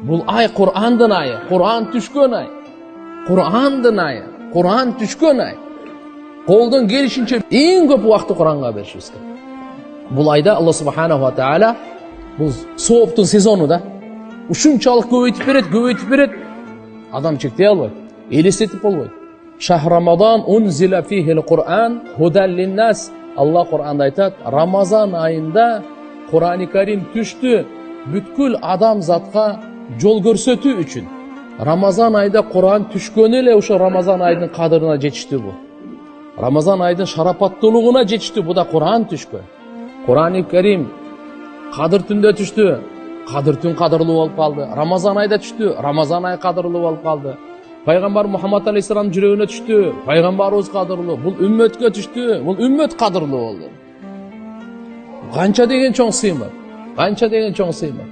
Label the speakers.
Speaker 1: Бұл ай Құр'андың айы, Құр'ан түшкен ай. Құр'андың айы, Құр'ан түшкен ай. Қолдан келішінше ең көп уақытты Құр'анға берішіміз керек. Бұл айда Алла Субханаху ва Тааля бұл сооптың сезоны да. Ушунчалық көбейтіп береді. Адам чектей албайды, елестетіп болбайды. Шахр Рамадан унзила фихил Құр'ан худан линнас. Алла Құр'анда айтады, Рамазан айында Құр'ан-ы Карим түшті бүткіл адам затқа жол көрсету үшін. Рамазан айда Құр'ан түшкені еле ұшы Рамазан айдың қадырына жетішті бұл. Рамазан айдың шарапаттылығына жетішті, бұл да Құр'ан түшкі. Құр'ан-ы Карим қадыр түнде түшті, қадыр түн қадырлы болып қалды. Рамазан айда түшті, Рамазан ай қадырлы болып қалды. Пайғамбар Мұхаммад алейхиссалам жүрегіне түшті, пайғамбарымыз қадырлы. Бұл үмметке түшті, бұл үммет қадырлы болды. Қанша деген чоң сыймақ, қанша деген чоң сыймақ.